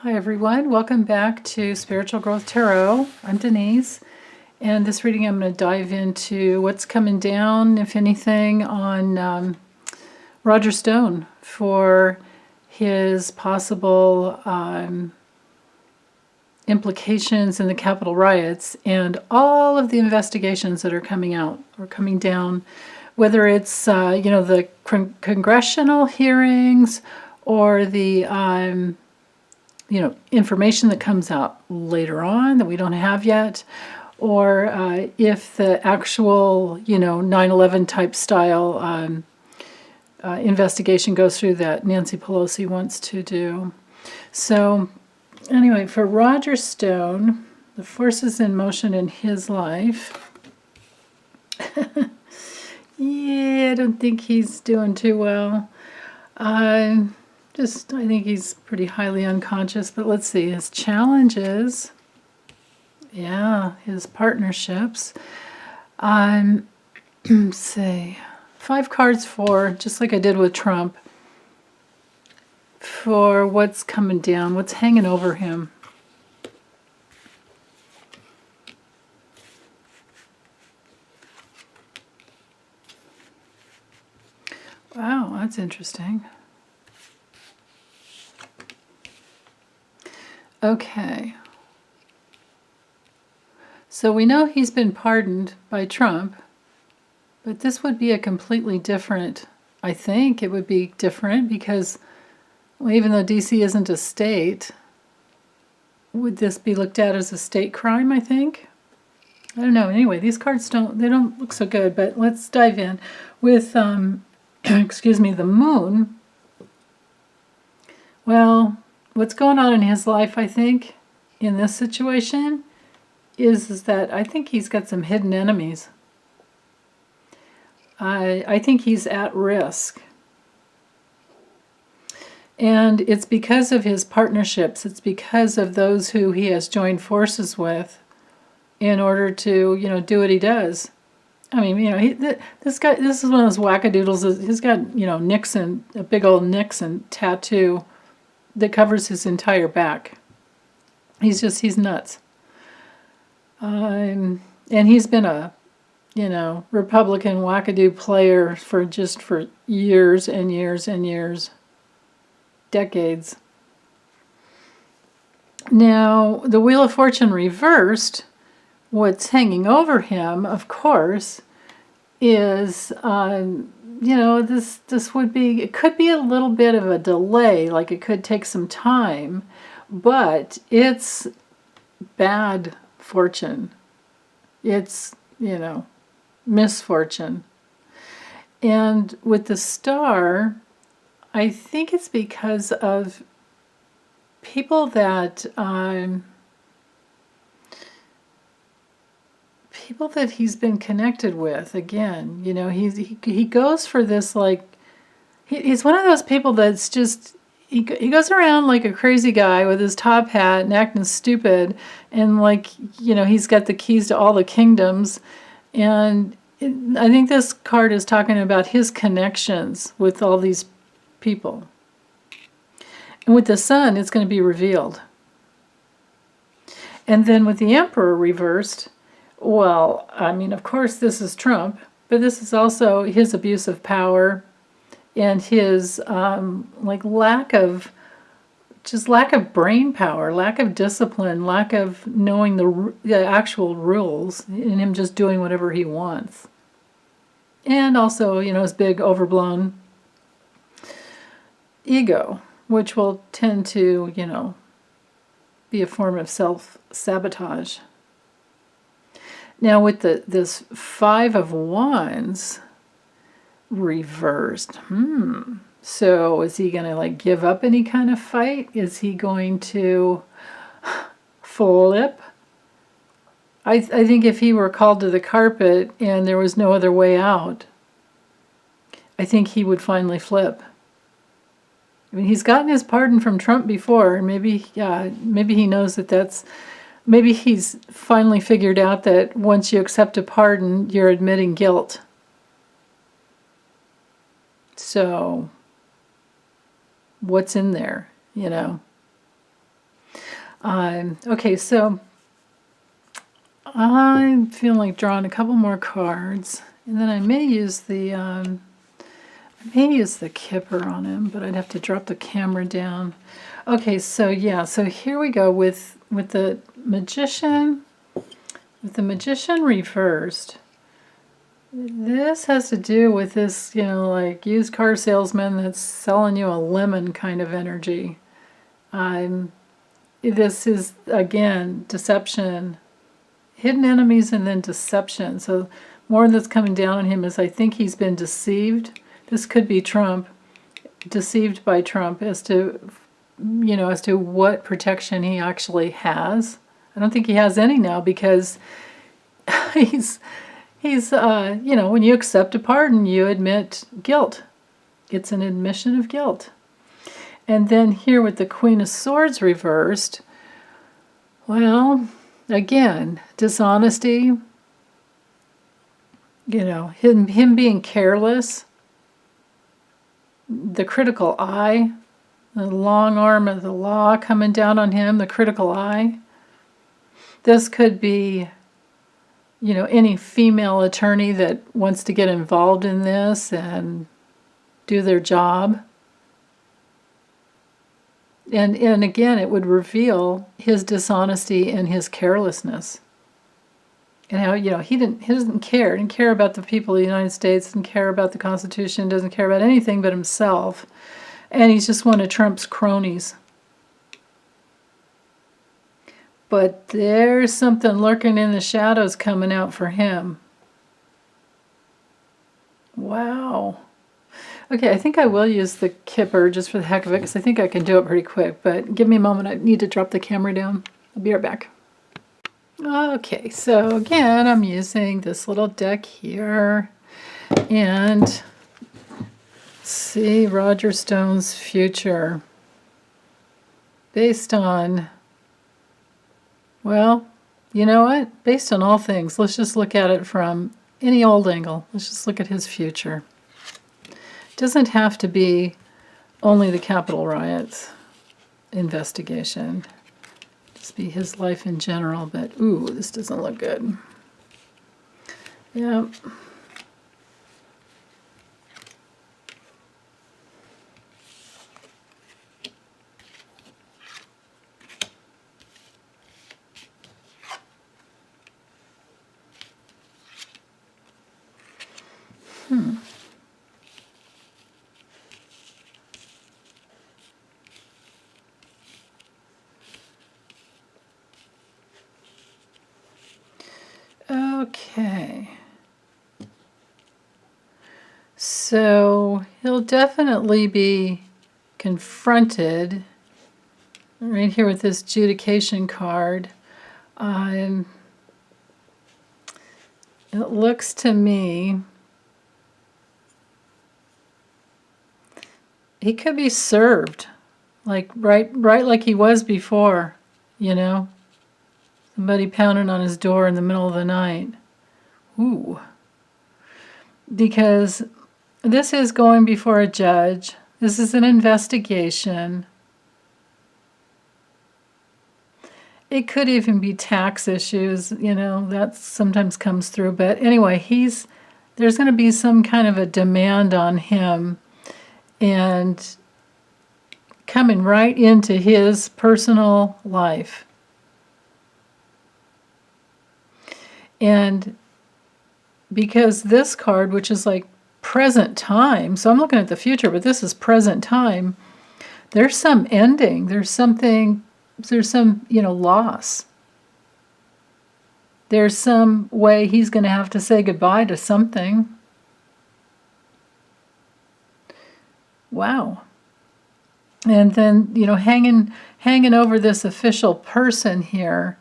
Hi everyone, welcome back to Spiritual Growth Tarot. I'm Denise, and this reading I'm going to dive into what's coming down, if anything, on Roger Stone for his possible implications in the Capitol riots and all of the investigations that are coming out or coming down, whether it's the congressional hearings or the information that comes out later on that we don't have yet, or if the actual, 9/11 type style investigation goes through that Nancy Pelosi wants to do. So anyway, for Roger Stone, the forces in motion in his life, I don't think he's doing too well. I think he's pretty highly unconscious, but let's see, his challenges, his partnerships. Say, 5 cards for, just like I did with Trump, for what's coming down, what's hanging over him. Wow, that's interesting. Okay. So we know he's been pardoned by Trump, but this would be a completely different, I think it would be different because, well, even though DC isn't a state, would this be looked at as a state crime, I think? I don't know. Anyway, these cards don't look so good, but let's dive in with, the moon. Well, what's going on in his life, I think, in this situation, is that I think he's got some hidden enemies. I think he's at risk. And it's because of his partnerships. It's because of those who he has joined forces with in order to, do what he does. I mean, this guy, this is one of those wackadoodles. He's got, Nixon, a big old Nixon tattoo that covers his entire back. He's nuts. And he's been a, Republican wackadoo player for years and years and years, decades. Now, the Wheel of Fortune reversed, what's hanging over him, of course, is this would be, it could be a little bit of a delay, like it could take some time, but it's bad fortune. It's, misfortune. And with the star, I think it's because of people that he's been connected with. Again, he goes for this, like, he's one of those people that's just, he goes around like a crazy guy with his top hat and acting stupid, and he's got the keys to all the kingdoms. And I think this card is talking about his connections with all these people. And with the sun, it's going to be revealed. And then with the Emperor reversed, well, I mean, of course, this is Trump, but this is also his abuse of power and his lack of brain power, lack of discipline, lack of knowing the actual rules, and him just doing whatever he wants. And also, his big overblown ego, which will tend to, be a form of self-sabotage. Now with this 5 of Wands reversed, so is he going to give up any kind of fight? Is he going to flip? I think if he were called to the carpet and there was no other way out, I think he would finally flip. I mean, he's gotten his pardon from Trump before, and maybe he knows maybe he's finally figured out that once you accept a pardon, you're admitting guilt. So, what's in there, Okay, so I'm feeling like drawing a couple more cards, and then I may use the Kipper on him, but I'd have to drop the camera down. Okay, so yeah, so here we go with the magician. With the magician reversed, this has to do with this, like used car salesman that's selling you a lemon kind of energy. This is, again, deception, hidden enemies, and then deception. So more that's coming down on him is I think he's been deceived. This could be Trump, deceived by Trump as to, as to what protection he actually has. I don't think he has any now because he's when you accept a pardon, you admit guilt. It's an admission of guilt. And then here with the Queen of Swords reversed, well, again, dishonesty, him being careless, the critical eye, the long arm of the law coming down on him, the critical eye. This could be, any female attorney that wants to get involved in this and do their job. And again, it would reveal his dishonesty and his carelessness. And how, he doesn't care. He didn't care about the people of the United States, doesn't care about the Constitution, doesn't care about anything but himself. And he's just one of Trump's cronies. But there's something lurking in the shadows coming out for him. Wow. Okay, I think I will use the Kipper just for the heck of it, because I think I can do it pretty quick. But give me a moment. I need to drop the camera down. I'll be right back. Okay, so again, I'm using this little deck here. And let's see, Roger Stone's future. Based on... Well, you know what? Based on all things, let's just look at it from any old angle. Let's just look at his future. It doesn't have to be only the Capitol riots investigation. Just be his life in general, but ooh, this doesn't look good. Yep. Okay. So he'll definitely be confronted right here with this adjudication card. It looks to me he could be served, like right like he was before, Somebody pounding on his door in the middle of the night. Ooh. Because this is going before a judge. This is an investigation. It could even be tax issues, that sometimes comes through. But anyway, there's going to be some kind of a demand on him and coming right into his personal life. And because this card, which is like present time, so I'm looking at the future, but this is present time, there's some ending, there's some, loss. There's some way he's going to have to say goodbye to something. Wow. And then, hanging over this official person here,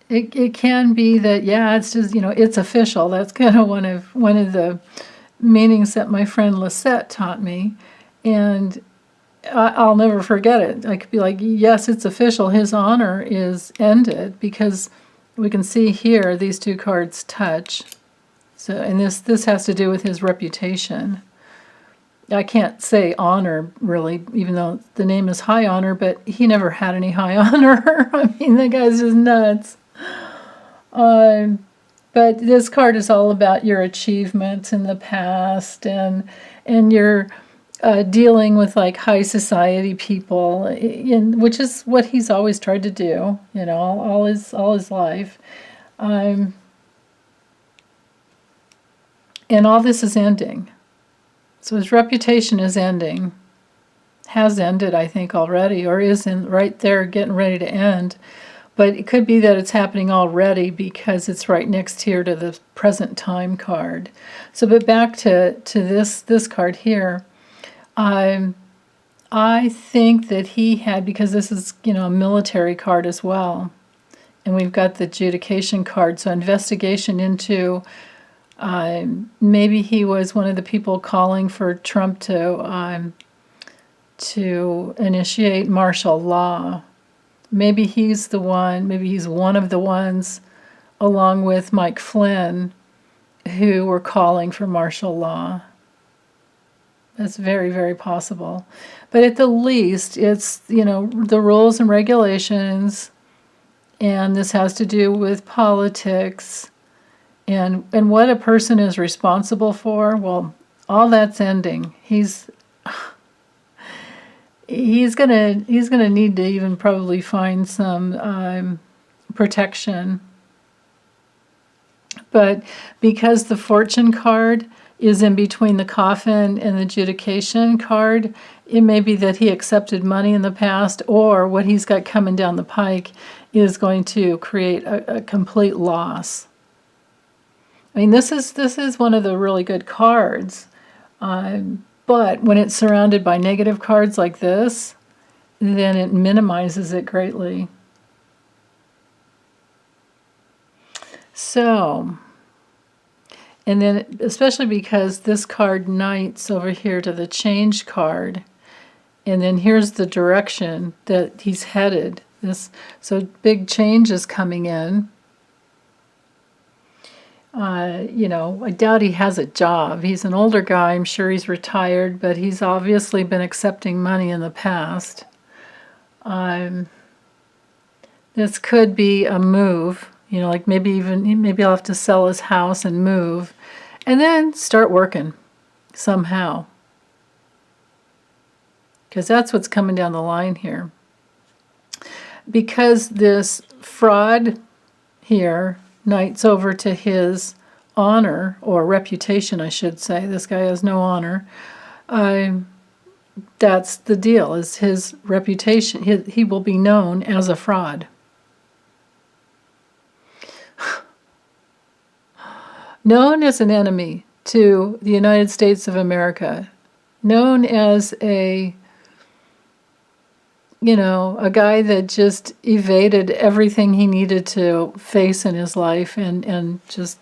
It can be that, yeah, it's just, it's official. That's kind of one of the meanings that my friend Lisette taught me. And I'll never forget it. I could be like, yes, it's official. His honor is ended, because we can see here these two cards touch. So, and this has to do with his reputation. I can't say honor, really, even though the name is High Honor, but he never had any high honor. I mean, the guy's just nuts. But this card is all about your achievements in the past and your dealing with like high society people, which is what he's always tried to do, all his life. And all this is ending. So his reputation is ending, has ended, I think, already, or is right there getting ready to end. But it could be that it's happening already because it's right next here to the present time card. So, but back to this card here, I think that he had, because this is, a military card as well, and we've got the adjudication card, so investigation into maybe he was one of the people calling for Trump to initiate martial law. Maybe he's the one, maybe he's one of the ones, along with Mike Flynn, who were calling for martial law. That's very, very possible. But at the least, it's, the rules and regulations, and this has to do with politics, and what a person is responsible for. Well, all that's ending. He's gonna need to even probably find some protection. But because the fortune card is in between the coffin and the adjudication card, it may be that he accepted money in the past, or what he's got coming down the pike is going to create a complete loss. I mean, this is one of the really good cards. But when it's surrounded by negative cards like this, then it minimizes it greatly. So, and then especially because this card knights over here to the change card, and then here's the direction that he's headed. So big change is coming in. I doubt he has a job. He's an older guy. I'm sure he's retired, but he's obviously been accepting money in the past. This could be a move, like maybe he'll have to sell his house and move, and then start working somehow. Because that's what's coming down the line here. Because this fraud here knights over to his honor, or reputation, I should say. This guy has no honor. That's the deal, is his reputation. He will be known as a fraud. Known as an enemy to the United States of America. Known as a guy that just evaded everything he needed to face in his life and just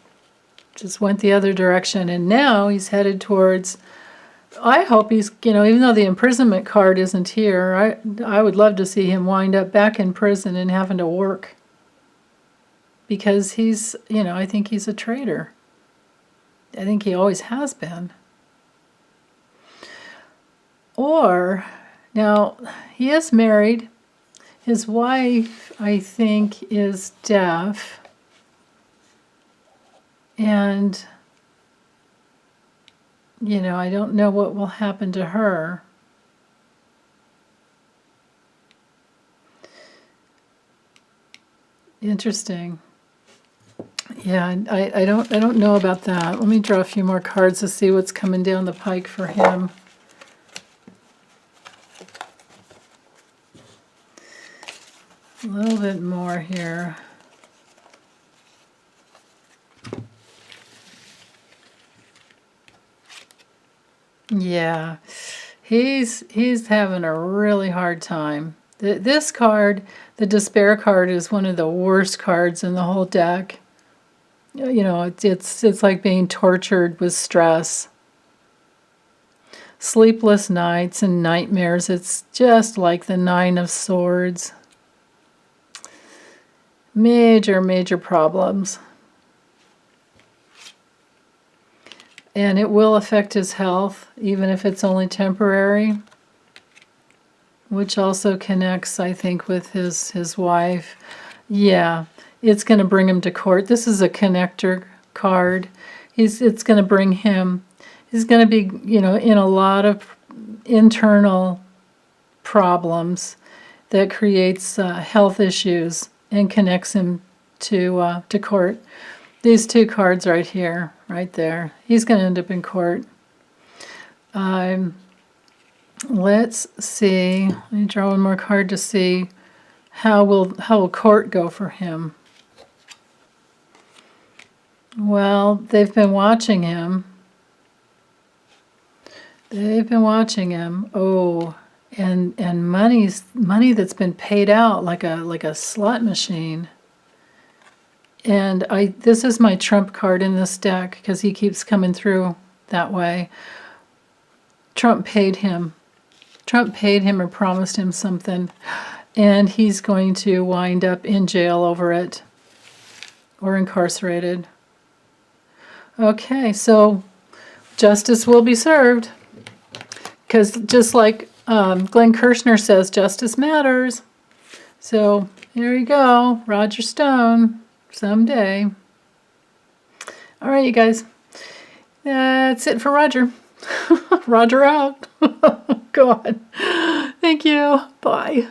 went the other direction. And now he's headed towards, I hope he's, even though the imprisonment card isn't here, I would love to see him wind up back in prison and having to work. Because he's, I think he's a traitor. I think he always has been. Or, now, he is married. His wife, I think, is deaf. And, I don't know what will happen to her. Interesting. Yeah, I don't know about that. Let me draw a few more cards to see what's coming down the pike for him. A little bit more here. Yeah, he's having a really hard time. This card, the despair card, is one of the worst cards in the whole deck. It's like being tortured with stress. Sleepless nights and nightmares. It's just like the Nine of Swords. Major, major problems. and it will affect his health, even if it's only temporary, which also connects, I think, with his wife. Yeah, it's going to bring him to court. This is a connector card. It's going to bring him, he's going to be, in a lot of internal problems that creates health issues and connects him to court. These two cards right here, right there. He's going to end up in court. Let's see. Let me draw one more card to see how will court go for him. Well, they've been watching him. They've been watching him. Oh, and money that's been paid out like a slot machine. And this is my trump card in this deck because he keeps coming through that way. Trump paid him. Trump paid him or promised him something, and he's going to wind up in jail over it or incarcerated. Okay, so justice will be served because just like Glenn Kirshner says, justice matters. So here you go, Roger Stone, someday. All right, you guys, that's it for Roger. Roger out. God. Thank you. Bye.